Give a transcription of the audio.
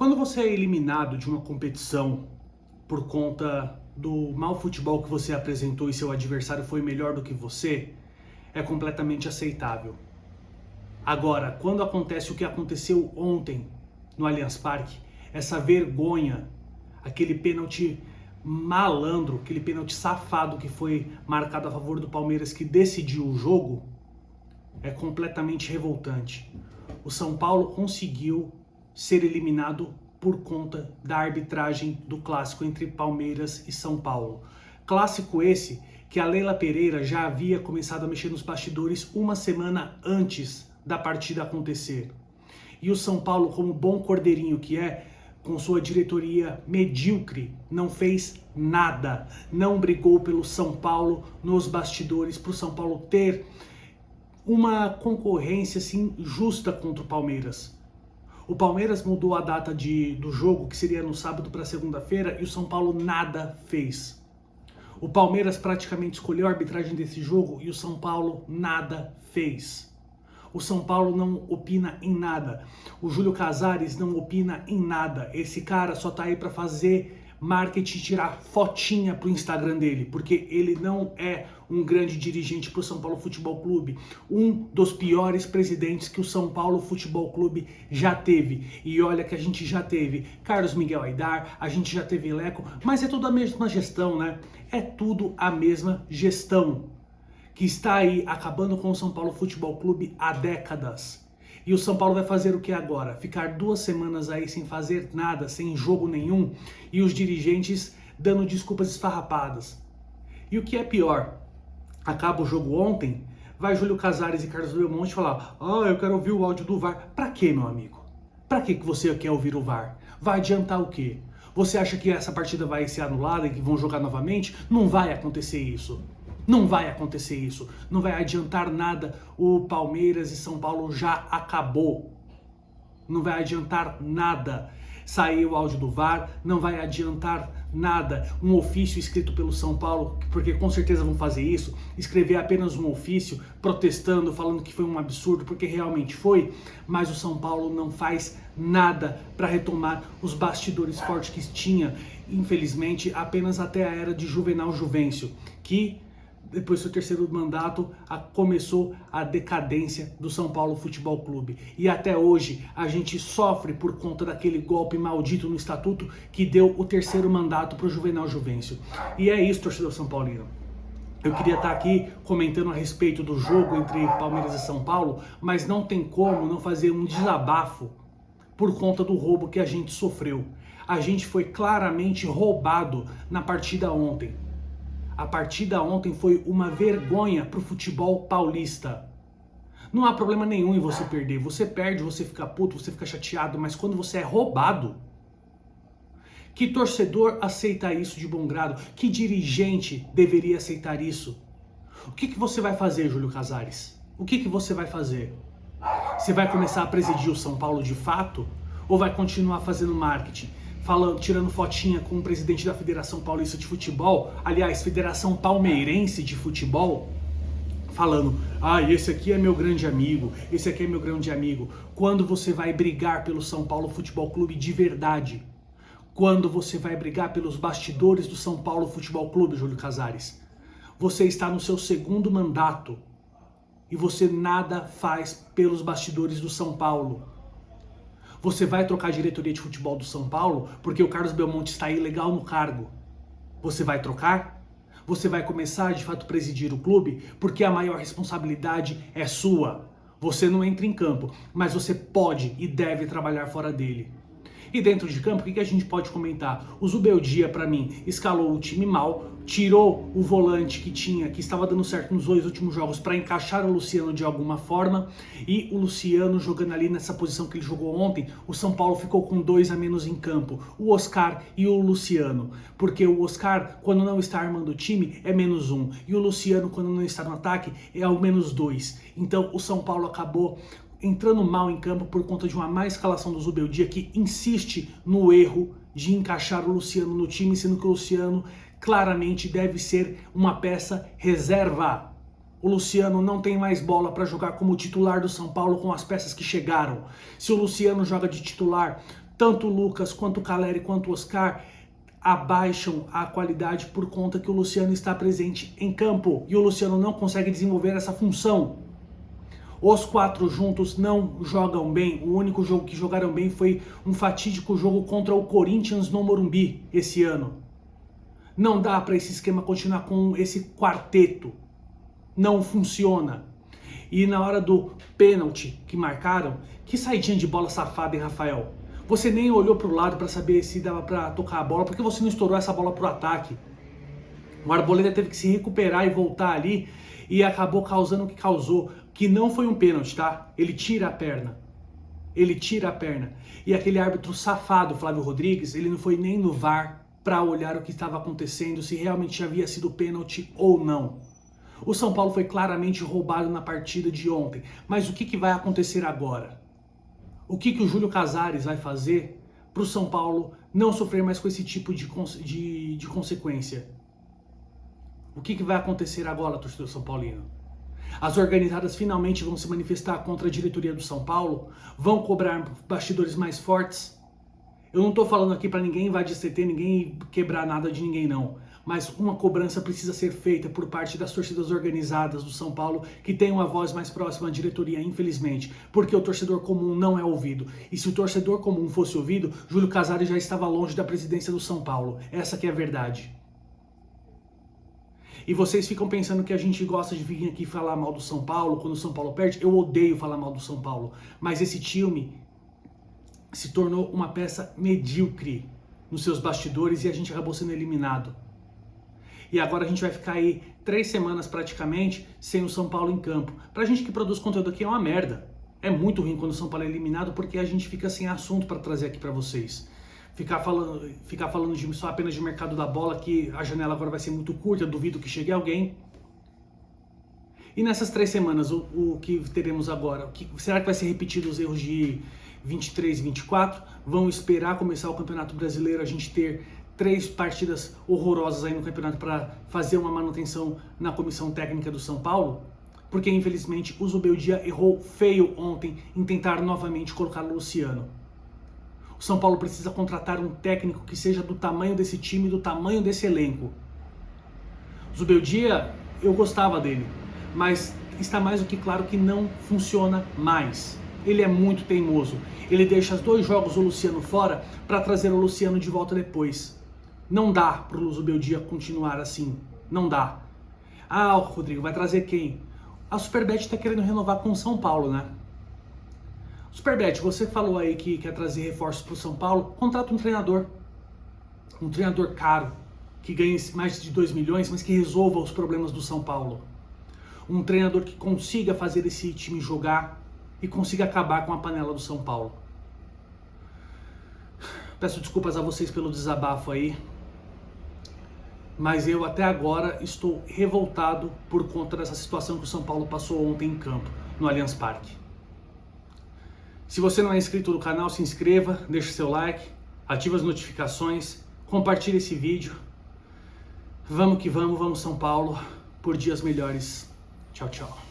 Quando você é eliminado de uma competição por conta do mau futebol que você apresentou e seu adversário foi melhor do que você, é completamente aceitável. Agora, quando acontece o que aconteceu ontem no Allianz Parque, essa vergonha, aquele pênalti malandro, aquele pênalti safado que foi marcado a favor do Palmeiras que decidiu o jogo, é completamente revoltante. O São Paulo conseguiu ser eliminado por conta da arbitragem do clássico entre Palmeiras e São Paulo. Clássico esse que a Leila Pereira já havia começado a mexer nos bastidores uma semana antes da partida acontecer. E o São Paulo, como bom cordeirinho que é, com sua diretoria medíocre, não fez nada, não brigou pelo São Paulo nos bastidores, para o São Paulo ter uma concorrência assim, justa contra o Palmeiras. O Palmeiras mudou a data do jogo, que seria no sábado para segunda-feira, e o São Paulo nada fez. O Palmeiras praticamente escolheu a arbitragem desse jogo e o São Paulo nada fez. O São Paulo não opina em nada. O Júlio Casares não opina em nada. Esse cara só tá aí para fazer marketing, tirar fotinha pro Instagram dele, porque ele não é um grande dirigente pro São Paulo Futebol Clube, um dos piores presidentes que o São Paulo Futebol Clube já teve. E olha que a gente já teve Carlos Miguel Aidar, a gente já teve Leco, mas é tudo a mesma gestão, né? É tudo a mesma gestão que está aí acabando com o São Paulo Futebol Clube há décadas. E o São Paulo vai fazer o que agora? Ficar 2 semanas aí sem fazer nada, sem jogo nenhum, e os dirigentes dando desculpas esfarrapadas. E o que é pior, acaba o jogo ontem, vai Júlio Casares e Carlos Belmonte falar: eu quero ouvir o áudio do VAR. Pra quê, meu amigo? Pra que você quer ouvir o VAR? Vai adiantar o quê? Você acha que essa partida vai ser anulada e que vão jogar novamente? Não vai acontecer isso. Não vai acontecer isso, não vai adiantar nada, o Palmeiras e São Paulo já acabou. Não vai adiantar nada sair o áudio do VAR, não vai adiantar nada um ofício escrito pelo São Paulo, porque com certeza vão fazer isso, escrever apenas um ofício protestando, falando que foi um absurdo, porque realmente foi, mas o São Paulo não faz nada para retomar os bastidores fortes que tinha, infelizmente, apenas até a era de Juvenal Juvencio, que depois do seu 3º mandato, começou a decadência do São Paulo Futebol Clube. E até hoje a gente sofre por conta daquele golpe maldito no estatuto que deu o 3º mandato para o Juvenal Juvencio. E é isso, torcedor São Paulino. Eu queria estar aqui comentando a respeito do jogo entre Palmeiras e São Paulo, mas não tem como não fazer um desabafo por conta do roubo que a gente sofreu. A gente foi claramente roubado na partida ontem. A partida ontem foi uma vergonha para o futebol paulista. Não há problema nenhum em você perder. Você perde, você fica puto, você fica chateado, mas quando você é roubado, que torcedor aceita isso de bom grado? Que dirigente deveria aceitar isso? O que você vai fazer, Júlio Casares? O que você vai fazer? Você vai começar a presidir o São Paulo de fato? Ou vai continuar fazendo marketing? Tirando fotinha com o presidente da Federação Paulista de Futebol, aliás, Federação Palmeirense de Futebol, falando: esse aqui é meu grande amigo, esse aqui é meu grande amigo. Quando você vai brigar pelo São Paulo Futebol Clube de verdade? Quando você vai brigar pelos bastidores do São Paulo Futebol Clube, Júlio Casares? Você está no seu 2º mandato e você nada faz pelos bastidores do São Paulo. Você vai trocar a diretoria de futebol do São Paulo porque o Carlos Belmonte está ilegal no cargo. Você vai trocar? Você vai começar de fato a presidir o clube porque a maior responsabilidade é sua. Você não entra em campo, mas você pode e deve trabalhar fora dele. E dentro de campo, o que a gente pode comentar? O Zubeldia, para mim, escalou o time mal, tirou o volante que estava dando certo nos 2 últimos jogos para encaixar o Luciano de alguma forma, e o Luciano jogando ali nessa posição que ele jogou ontem, o São Paulo ficou com 2 a menos em campo, o Oscar e o Luciano, porque o Oscar, quando não está armando o time, é -1, e o Luciano, quando não está no ataque, é ao -2. Então o São Paulo acabou entrando mal em campo por conta de uma má escalação do Zubeldia, que insiste no erro de encaixar o Luciano no time, sendo que o Luciano claramente deve ser uma peça reserva. O Luciano não tem mais bola para jogar como titular do São Paulo com as peças que chegaram. Se o Luciano joga de titular tanto o Lucas, quanto o Caleri, quanto o Oscar abaixam a qualidade por conta que o Luciano está presente em campo e o Luciano não consegue desenvolver essa função. Os quatro juntos não jogam bem. O único jogo que jogaram bem foi um fatídico jogo contra o Corinthians no Morumbi esse ano. Não dá para esse esquema continuar com esse quarteto. Não funciona. E na hora do pênalti que marcaram, que saidinha de bola safada, hein, Rafael? Você nem olhou para o lado para saber se dava para tocar a bola, porque você não estourou essa bola para o ataque. O Arboleda teve que se recuperar e voltar ali e acabou causando o que causou, que não foi um pênalti, tá? Ele tira a perna. Ele tira a perna. E aquele árbitro safado, Flávio Rodrigues, ele não foi nem no VAR para olhar o que estava acontecendo, se realmente havia sido pênalti ou não. O São Paulo foi claramente roubado na partida de ontem. Mas o que vai acontecer agora? O que o Júlio Casares vai fazer para o São Paulo não sofrer mais com esse tipo de consequência? O que vai acontecer agora, torcedor São Paulino? As organizadas finalmente vão se manifestar contra a diretoria do São Paulo? Vão cobrar bastidores mais fortes? Eu não estou falando aqui para ninguém invadir CT, ninguém quebrar nada de ninguém não. Mas uma cobrança precisa ser feita por parte das torcidas organizadas do São Paulo, que tem uma voz mais próxima à diretoria, infelizmente, porque o torcedor comum não é ouvido. E se o torcedor comum fosse ouvido, Júlio Casares já estava longe da presidência do São Paulo. Essa que é a verdade. E vocês ficam pensando que a gente gosta de vir aqui falar mal do São Paulo quando o São Paulo perde? Eu odeio falar mal do São Paulo. Mas esse time se tornou uma peça medíocre nos seus bastidores e a gente acabou sendo eliminado. E agora a gente vai ficar aí 3 semanas praticamente sem o São Paulo em campo. Pra gente que produz conteúdo aqui é uma merda. É muito ruim quando o São Paulo é eliminado porque a gente fica sem assunto para trazer aqui para vocês. Ficar falando só apenas de mercado da bola, que a janela agora vai ser muito curta, duvido que chegue alguém. E nessas 3 semanas, o que teremos agora? Será que vai ser repetido os erros de 23 e 24? Vão esperar começar o Campeonato Brasileiro, a gente ter 3 partidas horrorosas aí no campeonato para fazer uma manutenção na comissão técnica do São Paulo? Porque infelizmente o Zubeldia errou feio ontem em tentar novamente colocar o Luciano. O São Paulo precisa contratar um técnico que seja do tamanho desse time, do tamanho desse elenco. Zubeldia, eu gostava dele, mas está mais do que claro que não funciona mais. Ele é muito teimoso. Ele deixa os 2 jogos o Luciano fora para trazer o Luciano de volta depois. Não dá para o Zubeldia continuar assim. Não dá. Ah, Rodrigo, vai trazer quem? A Superbet está querendo renovar com o São Paulo, né? Superbet, você falou aí que quer trazer reforços para o São Paulo, contrata um treinador caro, que ganhe mais de 2 milhões, mas que resolva os problemas do São Paulo. Um treinador que consiga fazer esse time jogar e consiga acabar com a panela do São Paulo. Peço desculpas a vocês pelo desabafo aí, mas eu até agora estou revoltado por conta dessa situação que o São Paulo passou ontem em campo, no Allianz Parque. Se você não é inscrito no canal, se inscreva, deixe seu like, ative as notificações, compartilhe esse vídeo. Vamos que vamos, vamos São Paulo, por dias melhores. Tchau, tchau.